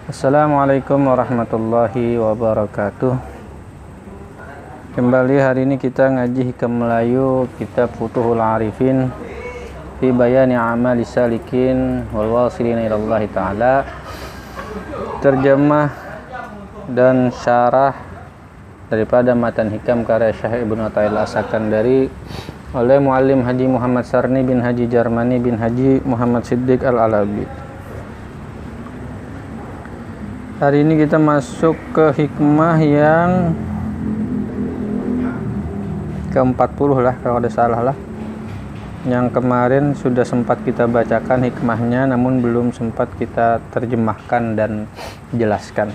Assalamualaikum warahmatullahi wabarakatuh. Kembali hari ini kita ngaji Hikam Melayu kitab Futuhul Arifin fi bayani amali salikin wal wasilina ilallah ta'ala. Terjemah dan syarah daripada matan hikam karya Syekh Ibnu Athaillah As-Sakandari oleh Muallim Haji Muhammad Sarni bin Haji Jarmani bin Haji Muhammad Siddiq Al-Alabi. Hari ini kita masuk ke hikmah yang ke-40 lah, kalau ada salah lah. Yang kemarin sudah sempat kita bacakan hikmahnya, namun belum sempat kita terjemahkan dan jelaskan.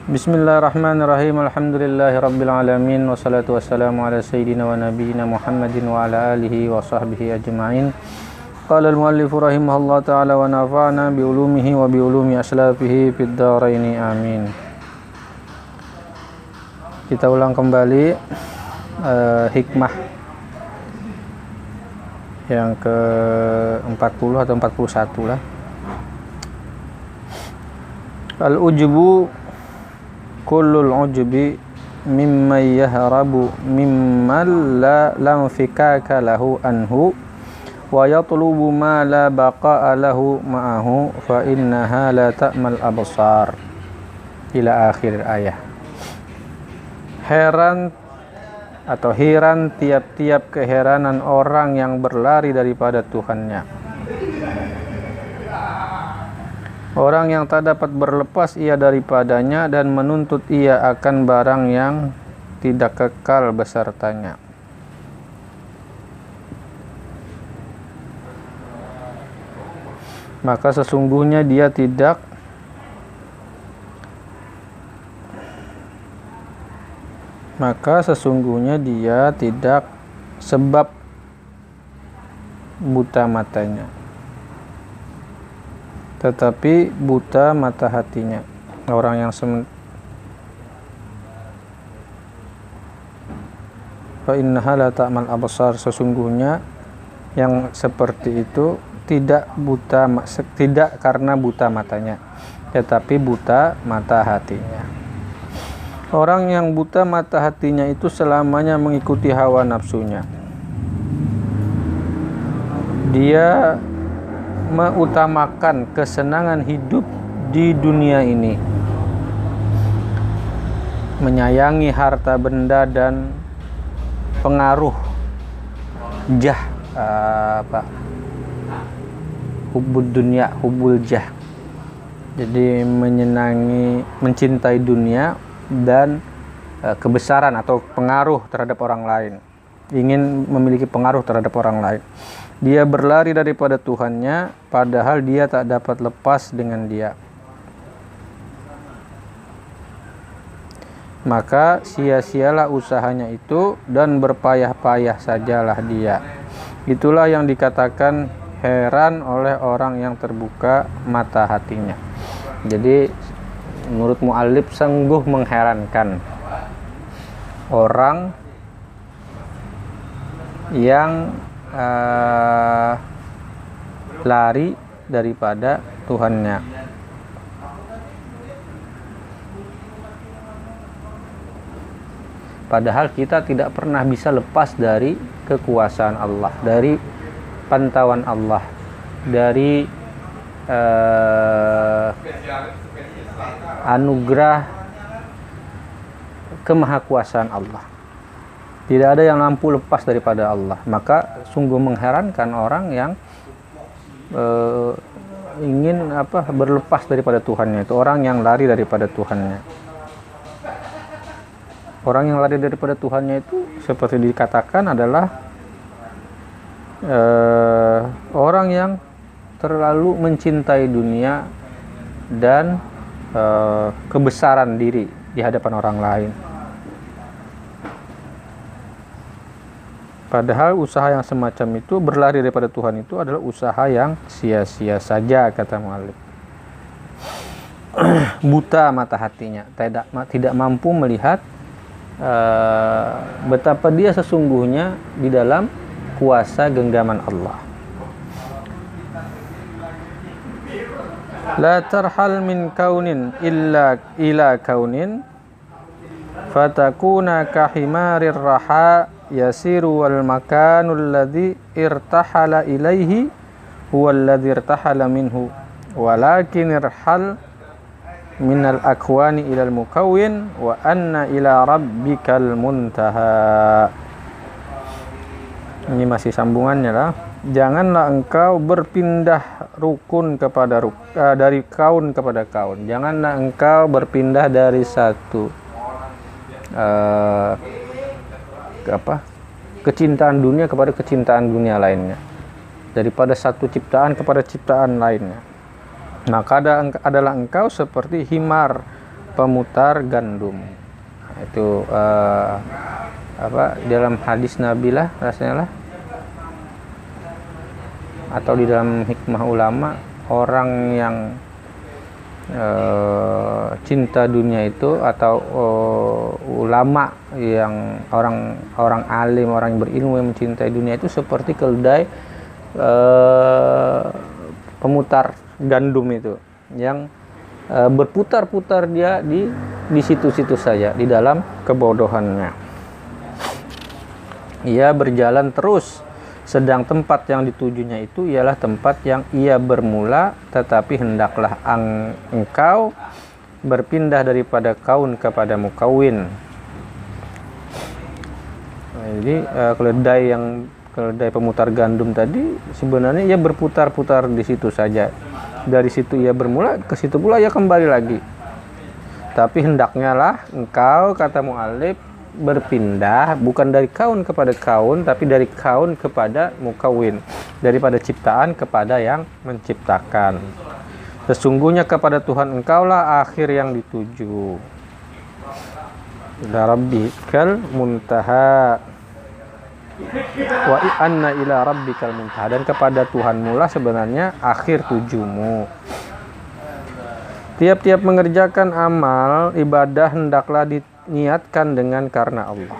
Bismillahirrahmanirrahim. Alhamdulillahirabbil alamin wassalatu wassalamu ala sayyidina wa nabiyyina Muhammadin wa ala alihi wa sahbihi ajma'in. Qala al-muallif rahimahullah ta'ala wa nafa'na bi ulumihi wa bi ulumi aslafihi fid dharaini amin. Kita ulang kembali hikmah yang ke-40 atau 41 lah. Al-ujbu kullul ujbi mimma yahrabu mimman la fikaka lahu anhu wa yatlubu ma la baqa'a lahu ma'ahu fa innaha la ta'mal absar ila akhir ayat. Heran atau heran tiap-tiap keheranan orang yang berlari daripada Tuhannya. Orang yang tak dapat berlepas ia daripadanya dan menuntut ia akan barang yang tidak kekal besertanya. Maka sesungguhnya dia tidak sebab buta matanya, tetapi buta mata hatinya. Orang yang fa innaha la ta'mal absar, sesungguhnya yang seperti itu tidak karena buta matanya, tetapi buta mata hatinya. Orang yang buta mata hatinya itu selamanya mengikuti hawa nafsunya. Dia mengutamakan kesenangan hidup di dunia ini, menyayangi harta benda dan pengaruh hubbud dunya, hubbul jah. Jadi mencintai dunia dan kebesaran atau pengaruh terhadap orang lain. Ingin memiliki pengaruh terhadap orang lain. Dia berlari daripada Tuhannya, padahal dia tak dapat lepas dengan dia. Maka sia-sialah usahanya itu dan berpayah-payah sajalah dia. Itulah yang dikatakan heran oleh orang yang terbuka mata hatinya. Jadi menurut mu'allif sungguh mengherankan orang yang lari daripada Tuhannya. Padahal kita tidak pernah bisa lepas dari kekuasaan Allah, dari pantauan Allah, dari anugerah kemahakuasaan Allah. Tidak ada yang mampu lepas daripada Allah. Maka sungguh mengherankan orang yang ingin berlepas daripada Tuhannya, itu orang yang lari daripada Tuhannya. Orang yang lari daripada Tuhannya itu seperti dikatakan adalah orang yang terlalu mencintai dunia dan kebesaran diri di hadapan orang lain. Padahal usaha yang semacam itu, berlari daripada Tuhan itu adalah usaha yang sia-sia saja, kata mu'allif. Buta mata hatinya, tidak mampu melihat betapa dia sesungguhnya di dalam kuasa genggaman Allah. La tarhal min kaunin illa ila kaunin fatakuna kahimarir raha yasiru wal makanul ladzi irtahala ilaihi huwa alladzi irtahala minhu walakin irhal minal akwani ilal mukawwin wa anna ila rabbikal muntaha. Ini masih sambungannya lah. Janganlah engkau berpindah rukun kepada dari kaun kepada kaun. Janganlah engkau berpindah dari satu kecintaan dunia kepada kecintaan dunia lainnya, daripada satu ciptaan kepada ciptaan lainnya. Maka adalah engkau seperti himar pemutar gandum. Itu dalam hadis Nabi lah rasanya lah, atau di dalam hikmah ulama, orang yang cinta dunia itu, atau ulama yang orang alim, orang yang berilmu yang mencintai dunia itu seperti keledai pemutar gandum itu, yang berputar-putar dia di situ-situ saja di dalam kebodohannya. Ia berjalan terus, sedang tempat yang ditujunya itu ialah tempat yang ia bermula, tetapi hendaklah engkau berpindah daripada kaun kepada mukawin. Jadi keledai pemutar gandum tadi sebenarnya ia berputar-putar di situ saja. Dari situ ia bermula, ke situ pula ia kembali lagi. Tapi hendaknya lah engkau, kata mu'allif, berpindah bukan dari kaun kepada kaun, tapi dari kaun kepada mukawin, daripada ciptaan kepada yang menciptakan. Sesungguhnya kepada Tuhan engkaulah akhir yang dituju. Ila rabbikal muntaha wa anna ila rabbikal muntaha, dan kepada Tuhanmu lah sebenarnya akhir tujumu. Tiap-tiap mengerjakan amal ibadah hendaklah diniatkan dengan karena Allah.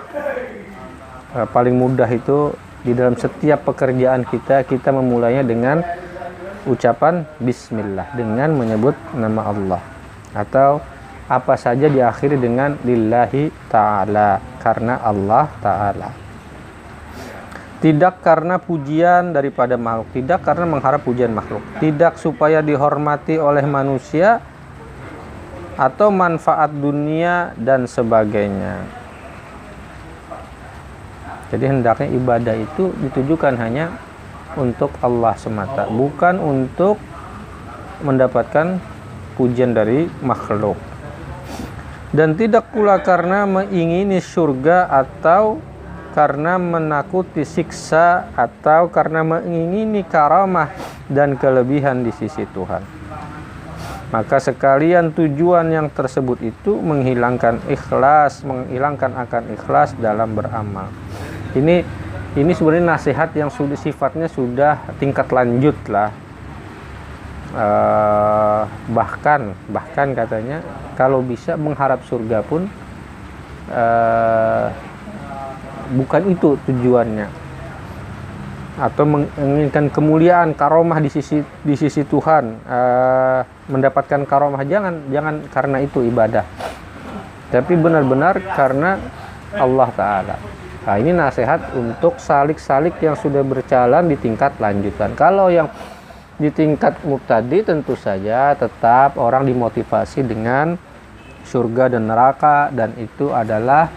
Paling mudah itu di dalam setiap pekerjaan kita memulainya dengan ucapan bismillah, dengan menyebut nama Allah, atau apa saja diakhiri dengan lillahi ta'ala, karena Allah ta'ala. Tidak karena pujian daripada makhluk, tidak karena mengharap pujian makhluk, tidak supaya dihormati oleh manusia atau manfaat dunia dan sebagainya. Jadi hendaknya ibadah itu ditujukan hanya untuk Allah semata, bukan untuk mendapatkan pujian dari makhluk. Dan tidak pula karena mengingini surga, atau karena menakuti siksa, atau karena mengingini karamah dan kelebihan di sisi Tuhan. Maka sekalian tujuan yang tersebut itu menghilangkan akan ikhlas dalam beramal. Ini sebenarnya nasihat yang sifatnya sudah tingkat lanjut lah. Bahkan katanya kalau bisa mengharap surga pun bukan itu tujuannya, atau menginginkan kemuliaan karomah di sisi Tuhan, mendapatkan karomah, jangan karena itu ibadah, tapi benar-benar karena Allah Ta'ala. Nah, ini nasihat untuk salik-salik yang sudah berjalan di tingkat lanjutan. Kalau yang di tingkat mubtadi tentu saja tetap orang dimotivasi dengan surga dan neraka, dan itu adalah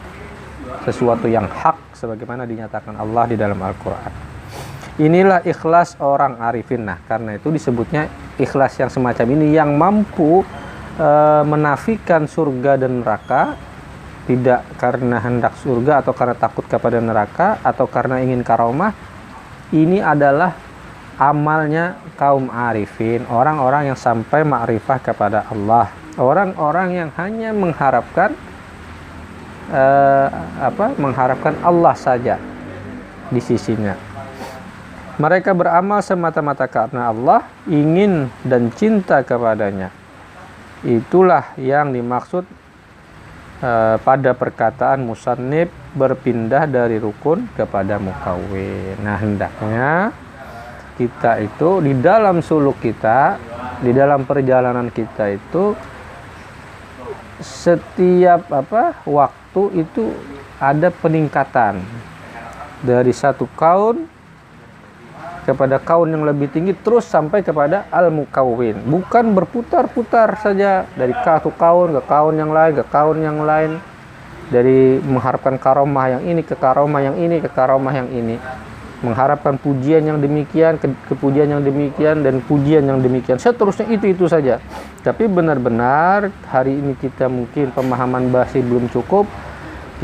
sesuatu yang hak sebagaimana dinyatakan Allah di dalam Al-Quran. Inilah ikhlas orang arifin. Nah, karena itu disebutnya ikhlas yang semacam ini, yang mampu menafikan surga dan neraka, tidak karena hendak surga atau karena takut kepada neraka atau karena ingin karomah. Ini adalah amalnya kaum arifin, orang-orang yang sampai ma'rifah kepada Allah, orang-orang yang hanya mengharapkan Allah saja di sisinya. Mereka beramal semata-mata karena Allah, ingin dan cinta kepadanya. Itulah yang dimaksud pada perkataan musannif berpindah dari rukun kepada mukawwin. Nah, hendaknya kita itu di dalam suluk kita di dalam perjalanan kita itu setiap waktu itu ada peningkatan dari satu kaun kepada kaun yang lebih tinggi, terus sampai kepada al-mukawwin. Bukan berputar-putar saja dari satu kaun ke kaun yang lain, ke kaun yang lain, dari mengharapkan karomah yang ini ke karomah yang ini ke karomah yang ini, mengharapkan pujian yang demikian ke pujian yang demikian dan pujian yang demikian, seterusnya itu saja. Tapi benar-benar hari ini kita mungkin pemahaman bahasa belum cukup,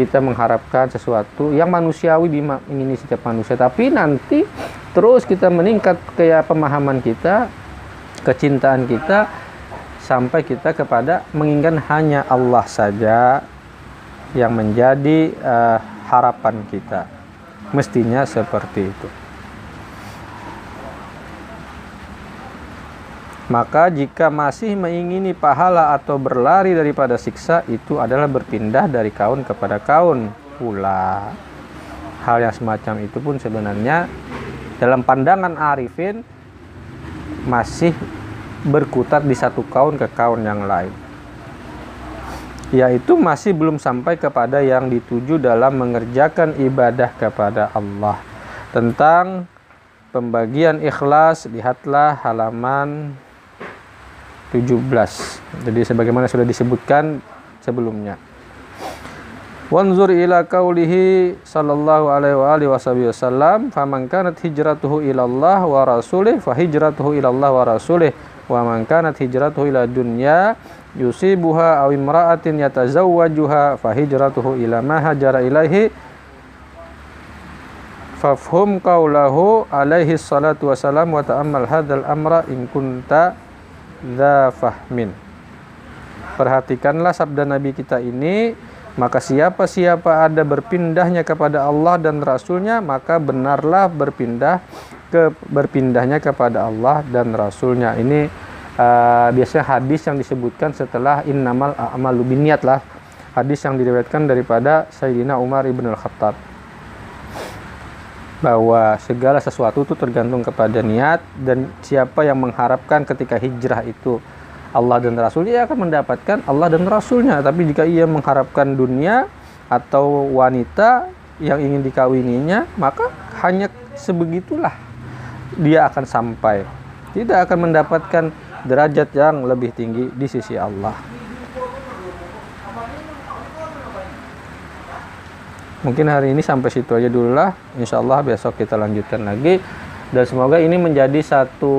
kita mengharapkan sesuatu yang manusiawi diingini setiap manusia, tapi nanti terus kita meningkat kayak pemahaman kita, kecintaan kita, sampai kita kepada menginginkan hanya Allah saja yang menjadi harapan kita. Mestinya seperti itu. Maka jika masih mengingini pahala atau berlari daripada siksa, itu adalah berpindah dari kaun kepada kaun pula. Hal yang semacam itu pun sebenarnya dalam pandangan arifin masih berkutat di satu kaun ke kaun yang lain, yaitu masih belum sampai kepada yang dituju dalam mengerjakan ibadah kepada Allah. Tentang pembagian ikhlas, lihatlah halaman 17. Jadi sebagaimana sudah disebutkan sebelumnya. Wanzur ila qaulihi sallallahu alaihi wasallam, faman kanat hijratuhu ila Allah wa rasulih fa hijratuhu ila Allah wa rasulih, wa man kanat hijratuhu ila dunya yusibuha aw imra'atin yatazawwajuha fa hijratuhu ila ma hajara ilaihi. Fafhum qaulahu alaihi salatu wasalam wa ta'ammal hadzal amra in kunta dza fahmin. Perhatikanlah sabda Nabi kita ini, maka siapa ada berpindahnya kepada Allah dan Rasulnya, maka benarlah berpindahnya kepada Allah dan Rasulnya. Ini biasanya hadis yang disebutkan setelah innamal a'malu binniyat lah, hadis yang diriwayatkan daripada Sayyidina Umar ibn al-Khattab, bahwa segala sesuatu itu tergantung kepada niat, dan siapa yang mengharapkan ketika hijrah itu Allah dan Rasul, ia akan mendapatkan Allah dan Rasulnya. Tapi jika ia mengharapkan dunia atau wanita yang ingin dikawininya, maka hanya sebegitulah dia akan sampai, tidak akan mendapatkan derajat yang lebih tinggi di sisi Allah. Mungkin hari ini sampai situ aja dulu lah. Insya Allah besok kita lanjutkan lagi. Dan semoga ini menjadi satu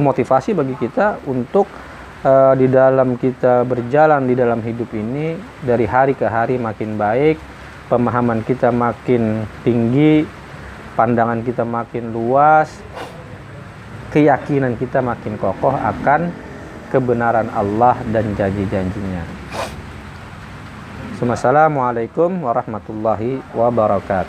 motivasi bagi kita untuk di dalam kita berjalan di dalam hidup ini, dari hari ke hari makin baik, pemahaman kita makin tinggi, pandangan kita makin luas, keyakinan kita makin kokoh akan kebenaran Allah dan janji-janjinya. Assalamualaikum warahmatullahi wabarakatuh.